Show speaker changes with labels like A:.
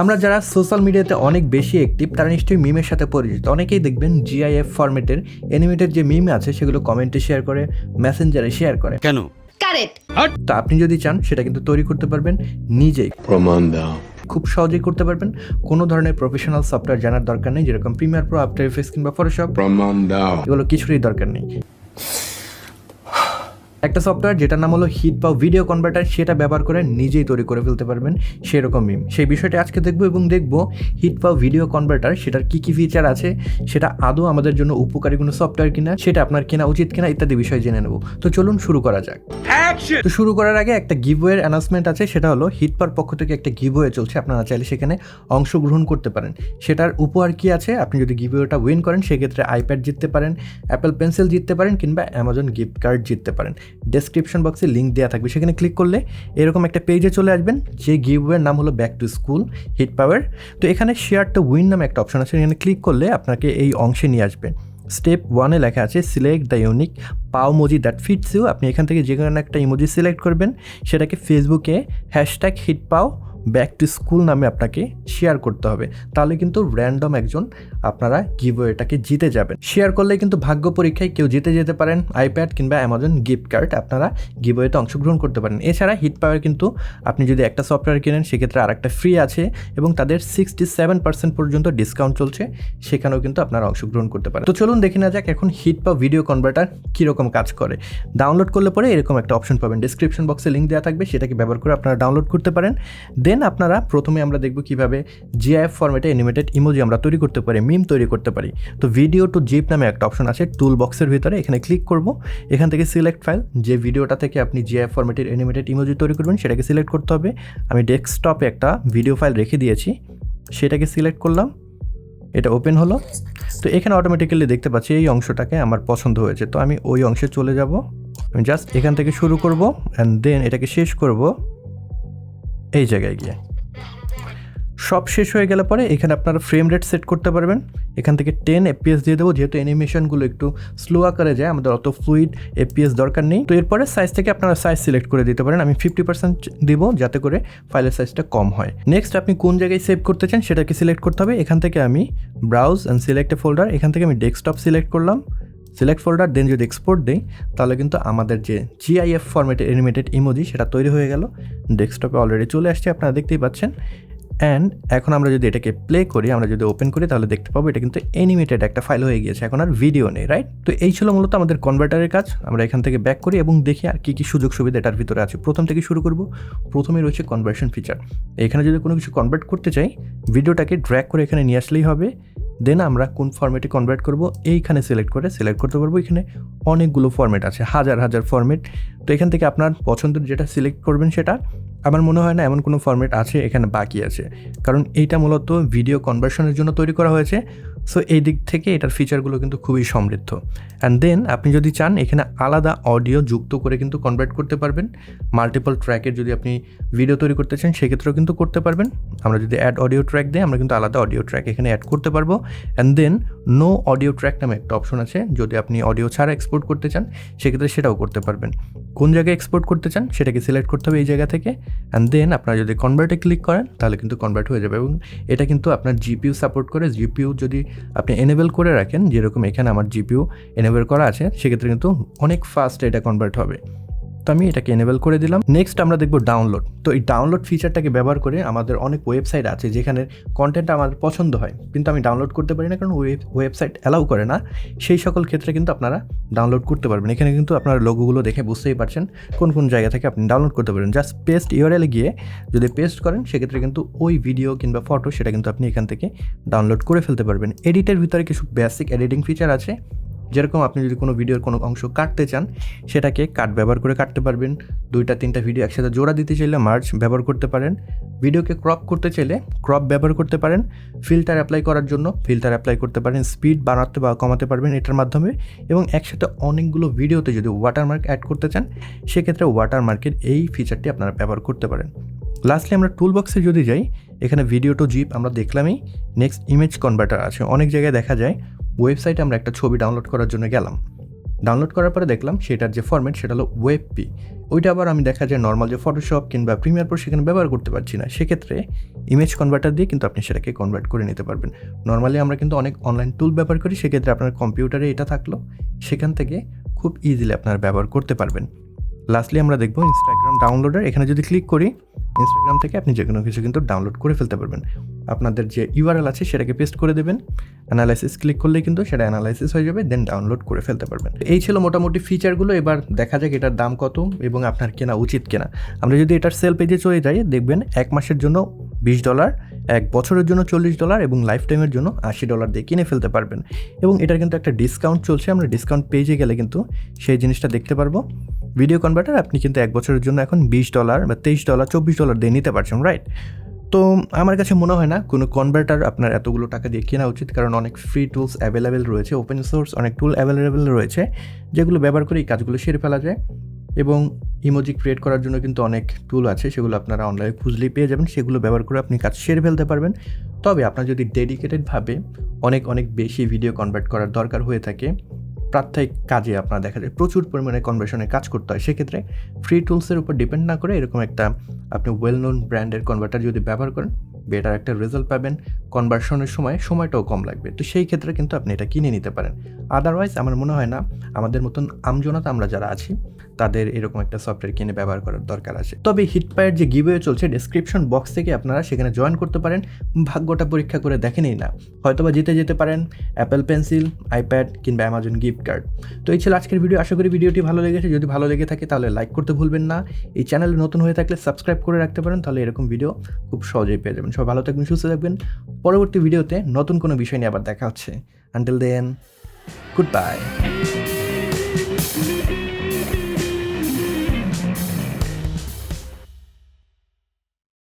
A: আমরা যারা সোশ্যাল মিডিয়াতে অনেক বেশি অ্যাক্টিভ তারা নিশ্চয়ই মিমের সাথে পরিচিত। অনেকেই দেখবেন GIF ফরম্যাটের অ্যানিমেটেড যে মিম আছে সেগুলো কমেন্টে শেয়ার করে, মেসেঞ্জারে শেয়ার করে।
B: কেন?
C: কারেক্ট।
A: তো আপনি যদি চান সেটা কিন্তু তৈরি করতে পারবেন নিজেই,
D: প্রমাণ দাও।
A: খুব সহজেই করতে পারবেন। কোনো ধরনের প্রফেশনাল সফটওয়্যার জানার দরকার নেই, যেরকম প্রিমিয়ার প্রো, আফটার এফেক্টস কিংবা ফটোশপ।
D: প্রমাণ দাও।
A: এগুলো কিছুরই দরকার নেই। একটা সফটওয়্যার যেটার নাম হলো HitPaw ভিডিও কনভার্টার, সেটা ব্যবহার করে নিজেই তৈরি করে ফেলতে পারবেন সেরকম মিম। সেই বিষয়টা আজকে দেখবো এবং দেখবো HitPaw ভিডিও কনভার্টার সেটার কী কী ফিচার আছে, সেটা আদৌ আমাদের জন্য উপকারী কোনো সফটওয়্যার কিনা, সেটা আপনার কেনা উচিত কিনা ইত্যাদি বিষয় জেনে নেব। তো চলুন শুরু করা যাক। তো শুরু করার আগে একটা গিভওয়ের অ্যানাউন্সমেন্ট আছে, সেটা হলো HitPawর পক্ষ থেকে একটা গিভওয়ে চলছে। আপনারা চাইলে সেখানে অংশগ্রহণ করতে পারেন। সেটার উপহার কি আছে, আপনি যদি গিভওয়েটা উইন করেন সেক্ষেত্রে আইপ্যাড জিততে পারেন, অ্যাপেল পেন্সিল জিততে পারেন কিংবা অ্যামাজন গিফট কার্ড জিততে পারেন। ডেসক্রিপশন বক্সে লিঙ্ক দেওয়া থাকবে, সেখানে ক্লিক করলে এরকম একটা পেজে চলে আসবেন, যে গিভওয়ের নাম হলো ব্যাক টু স্কুল HitPawর। তো এখানে শেয়ার টু উইন নামে একটা অপশন আছে, এখানে ক্লিক করলে আপনাকে এই অংশে নিয়ে আসবে। স্টেপ 1-এ লেখা আছে সিলেক্ট দ্য ইউনিক পাও মোজি দ্যাট ফিটস ইউ। আপনি এখান থেকে যে কোনো একটা ইমোজি সিলেক্ট করবেন, সেটাকে ফেসবুকে #HitPaw ব্যাক টু স্কুল নামে আপনাকে শেয়ার করতে হবে। তাহলে কিন্তু র্যান্ডম একজন আপনারা গিভওয়েটাকে জিতে যাবেন। শেয়ার করলে কিন্তু ভাগ্য পরীক্ষায় কেউ জিতে যেতে পারেন আইপ্যাড কিংবা অ্যামাজন গিফট কার্ড, আপনারা গিভওয়েতে অংশগ্রহণ করতে পারেন। এছাড়া HitPawর কিন্তু আপনি যদি একটা সফটওয়্যার কেনেন সেক্ষেত্রে আর একটা ফ্রি আছে এবং তাদের 67% পর্যন্ত ডিসকাউন্ট চলছে, সেখানেও কিন্তু আপনারা অংশগ্রহণ করতে পারেন। তো চলুন দেখে না যাক এখন HitPaw ভিডিও কনভার্টার কীরকম কাজ করে। ডাউনলোড করলে পরে এরকম একটা অপশন পাবেন, ডেসক্রিপশন বক্সে লিঙ্ক দেওয়া থাকবে, সেটাকে ব্যবহার করে আপনারা ডাউনলোড করতে পারেন। দেন আপনারা প্রথমে আমরা দেখব কীভাবে GIF ফরম্যাটে অ্যানিমেটেড ইমোজি আমরা তৈরি করতে পারি, মিম তৈরি করতে পারি। তো ভিডিও টু জিপ নামে একটা অপশন আছে টুল বক্সের ভিতরে, এখানে ক্লিক করব। এখান থেকে সিলেক্ট ফাইল, যে ভিডিওটা থেকে আপনি GIF ফরম্যাটের অ্যানিমেটেড ইমোজি তৈরি করবেন সেটাকে সিলেক্ট করতে হবে। আমি ডেস্কটপে একটা ভিডিও ফাইল রেখে দিয়েছি, সেটাকে সিলেক্ট করলাম, এটা ওপেন হলো। তো এখানে অটোমেটিক্যালি দেখতে পাচ্ছি এই অংশটাকে আমার পছন্দ হয়েছে, তো আমি ওই অংশে চলে যাব। আমি জাস্ট এখান থেকে শুরু করব অ্যান্ড দেন এটাকে শেষ করব এই জায়গায় গিয়ে। সব শেষ হয়ে গেলে পরে এখানে আপনারা ফ্রেম রেট সেট করতে পারবেন। এখান থেকে 10 FPS দিয়ে দেবো, যেহেতু অ্যানিমেশনগুলো একটু স্লো আকারে যায়, আমাদের অত ফ্লুইড FPS দরকার নেই। তো এরপরে সাইজ থেকে আপনারা সাইজ সিলেক্ট করে দিতে পারেন। আমি 50% দিব যাতে করে ফাইলের সাইজটা কম হয়। নেক্সট আপনি কোন জায়গায় সেভ করতে চান সেটাকে সিলেক্ট করতে হবে। এখান থেকে আমি browse and select A folder, এখান থেকে আমি ডেস্কটপ সিলেক্ট করলাম, সিলেক্ট ফোল্ডার, দেন যদি এক্সপোর্ট দিই তাহলে কিন্তু আমাদের যে GIF ফরম্যাটে অ্যানিমেটেড ইমোজি সেটা তৈরি হয়ে গেল। ডেস্কটপে অলরেডি চলে আসছে, আপনারা দেখতেই পাচ্ছেন। অ্যান্ড এখন আমরা যদি এটাকে প্লে করি, আমরা যদি ওপেন করি তাহলে দেখতে পাবো এটা কিন্তু অ্যানিমেটেড একটা ফাইল হয়ে গিয়েছে, এখন আর ভিডিও নেই, রাইট? তো এই ছিল মূলত আমাদের কনভার্টারের কাজ। আমরা এখান থেকে ব্যাক করি এবং দেখি আর কী কী সুযোগ সুবিধা এটার ভিতরে আছে। প্রথম থেকে শুরু করব। প্রথমে রয়েছে কনভার্সন ফিচার। এখানে যদি কোনো কিছু কনভার্ট করতে চাই, ভিডিওটাকে ড্র্যাগ করে এখানে নিয়ে আসলেই হবে। দেন আমরা কোন ফরম্যাটে কনভার্ট করব এইখানে সিলেক্ট করতে পারবো। এখানে অনেকগুলো ফরম্যাট আছে, হাজার হাজার ফরম্যাট। তো এখান থেকে আপনার পছন্দের যেটা সিলেক্ট করবেন সেটা। আমার মনে হয় না এমন কোনো ফরম্যাট আছে এখানে বাকি আছে, কারণ এইটা মূলত ভিডিও কনভার্সনের জন্য তৈরি করা হয়েছে। সো এই দিক থেকে এটার ফিচারগুলো কিন্তু খুবই সমৃদ্ধ। অ্যান্ড দেন আপনি যদি চান এখানে আলাদা অডিও যুক্ত করে কিন্তু কনভার্ট করতে পারবেন। মাল্টিপল ট্র্যাকের যদি আপনি ভিডিও তৈরি করতে চান সেক্ষেত্রেও কিন্তু করতে পারবেন। আমরা যদি অ্যাড অডিও ট্র্যাক দিই, আমরা কিন্তু আলাদা অডিও ট্র্যাক এখানে অ্যাড করতে পারবো। And then no audio track নামে একটা অপশন আছে, যদি আপনি অডিও ছাড়া এক্সপোর্ট করতে চান সেক্ষেত্রে সেটাও করতে পারবেন। কোন জায়গায় এক্সপোর্ট করতে চান সেটাকে সিলেক্ট করতে হবে এই জায়গা থেকে। অ্যান্ড দেন আপনারা যদি কনভার্টে ক্লিক করেন তাহলে কিন্তু কনভার্ট হয়ে যাবে। এবং এটা কিন্তু আপনার GPU সাপোর্ট করে। GPU যদি আপনি এনেবল করে রাখেন, যেরকম এখানে আমার GPU এনেবল করা আছে, সেক্ষেত্রে কিন্তু অনেক ফাস্ট এটা কনভার্ট হবে। তো আমি এটাকে এনেবল করে দিলাম। নেক্সট আমরা দেখব ডাউনলোড। তো এই ডাউনলোড ফিচারটাকে ব্যবহার করে আমাদের অনেক ওয়েবসাইট আছে যেখানে কন্টেন্ট আমাদের পছন্দ হয় কিন্তু আমি ডাউনলোড করতে পারি না, কারণ ওয়েবসাইট অ্যালাউ করে না। সেই সকল ক্ষেত্রে কিন্তু আপনারা ডাউনলোড করতে পারবেন। এখানে কিন্তু আপনারা লোগোগুলো দেখে বুঝতেই পারছেন কোন কোন জায়গা থেকে আপনি ডাউনলোড করতে পারেন। জাস্ট পেস্ট URL-এ গিয়ে যদি পেস্ট করেন সেক্ষেত্রে কিন্তু ওই ভিডিও কিংবা ফটো সেটা কিন্তু আপনি এখান থেকে ডাউনলোড করে ফেলতে পারবেন। এডিটের ভিতরে কিছু বেসিক এডিটিং ফিচার আছে, যেরকম আপনি যদি কোনো ভিডিওর কোনো অংশ কাটতে চান সেটাকে কাট ব্যবহার করে কাটতে পারবেন। 2-3টা ভিডিও একসাথে জোড়া দিতে চাইলে মার্জ ব্যবহার করতে পারেন। ভিডিওকে ক্রপ করতে চাইলে ক্রপ ব্যবহার করতে পারেন। ফিল্টার অ্যাপ্লাই করার জন্য ফিল্টার অ্যাপ্লাই করতে পারেন। স্পিড বাড়াতে বা কমাতে পারবেন এটার মাধ্যমে। এবং একসাথে অনেকগুলো ভিডিওতে যদি ওয়াটারমার্ক অ্যাড করতে চান সেক্ষেত্রে ওয়াটারমার্কের এই ফিচারটি আপনারা ব্যবহার করতে পারেন। লাস্টলি আমরা টুল বক্সে যদি যাই, এখানে ভিডিও টু জিপ আমরা দেখলামই। নেক্সট ইমেজ কনভার্টার আছে। অনেক জায়গায় দেখা যায় ওয়েবসাইটে আমরা একটা ছবি ডাউনলোড করার জন্য গেলাম, ডাউনলোড করার পরে দেখলাম সেটার যে ফরম্যাট সেটা হলো ওয়েবপি। ওইটা আবার আমি দেখা যায় নর্মাল যে ফটোশপ কিংবা প্রিমিয়ার প্রো সেখানে ব্যবহার করতে পারছি না। সেক্ষেত্রে ইমেজ কনভার্টার দিয়ে কিন্তু আপনি সেটাকে কনভার্ট করে নিতে পারবেন। নর্মালি আমরা কিন্তু অনেক অনলাইন টুল ব্যবহার করি, সেক্ষেত্রে আপনার কম্পিউটারে এটা থাকলো, সেখান থেকে খুব ইজিলি আপনারা ব্যবহার করতে পারবেন। লাস্টলি আমরা দেখব ইনস্টাগ্রাম ডাউনলোডার। এখানে যদি ক্লিক করি, ইনস্টাগ্রাম থেকে আপনি যে কোনো কিছু কিন্তু ডাউনলোড করে ফেলতে পারবেন। আপনাদের যে ইউআরএল আছে সেটাকে পেস্ট করে দেবেন, অ্যানালাইসিস ক্লিক করলেই কিন্তু সেটা অ্যানালাইসিস হয়ে যাবে, দেন ডাউনলোড করে ফেলতে পারবেন। এই ছিল মোটামুটি ফিচারগুলো। এবার দেখা যাক এটার দাম কত এবং আপনার কেনা উচিত কেনা। আমরা যদি এটার সেল পেজে চলে যাই, দেখবেন 1 মাসের জন্য $20, 1 বছরের জন্য $40 এবং লাইফ টাইমের জন্য $80 দিয়ে কিনে ফেলতে পারবেন। এবং এটার কিন্তু একটা ডিসকাউন্ট চলছে, আমরা ডিসকাউন্ট পেজে গেলে কিন্তু সেই জিনিসটা দেখতে পারবো। ভিডিও কনভার্টার আপনি কিন্তু 1 বছরের জন্য এখন $20 বা $23, $24 দিয়ে নিতে পারছেন, রাইট? তো আমার কাছে মনে হয় না কোনো কনভার্টার আপনার এতগুলো টাকা দিয়ে কেনা উচিত, কারণ অনেক ফ্রি টুলস অ্যাভেলেবেল রয়েছে, ওপেন সোর্স অনেক টুল অ্যাভেলেবেল রয়েছে, যেগুলো ব্যবহার করে এই কাজগুলো সেরে ফেলা যায়। এবং ইমোজি ক্রিয়েট করার জন্য কিন্তু অনেক টুল আছে, সেগুলো আপনারা অনলাইনে খুঁজলেই পেয়ে যাবেন, সেগুলো ব্যবহার করে আপনি কাজ সেরে ফেলতে পারবেন। তবে আপনার যদি ডেডিকেটেডভাবে অনেক বেশি ভিডিও কনভার্ট করার দরকার হয়ে থাকে, প্রাত্যহিক কাজে আপনার দেখা যায় প্রচুর পরিমাণে কনভার্সনের কাজ করতে হয়, সেক্ষেত্রে ফ্রি টুলসের উপর ডিপেন্ড না করে এরকম একটা আপনি ওয়েল নোন ব্র্যান্ডের কনভার্টার যদি ব্যবহার করেন, বেটার একটা রেজাল্ট পাবেন, কনভার্সনের সময়টাও কম লাগবে। তো সেই ক্ষেত্রে কিন্তু আপনি এটা কিনে নিতে পারেন। আদারওয়াইজ আমার মনে হয় না আমাদের মতন আমজনতা আমরা যারা আছি তাদের এরকম একটা সফটওয়্যার কিনে ব্যবহার করার দরকার আছে। তবে হিটপায়ের যে গিভওয়ে চলছে, ডেসক্রিপশন বক্স থেকে আপনারা সেখানে জয়েন করতে পারেন, ভাগ্যটা পরীক্ষা করে দেখেনই না, হয়তোবা জিতে যেতে পারেন অ্যাপেল পেন্সিল, আইপ্যাড কিংবা অ্যামাজন গিফট কার্ড। তো এই ছিল আজকের ভিডিও। আশা করি ভিডিওটি ভালো লেগেছে। যদি ভালো লেগে থাকে তাহলে লাইক করতে ভুলবেন না। এই চ্যানেলে নতুন হয়ে থাকলে সাবস্ক্রাইব করে রাখতে পারেন, তাহলে এরকম ভিডিও খুব সহজেই পেয়ে যাবেন। সবাই ভালো থাকবেন, সুস্থ থাকবেন। পরবর্তী ভিডিওতে নতুন কোনো বিষয় নিয়ে আবার দেখা হচ্ছে। Until then, good by.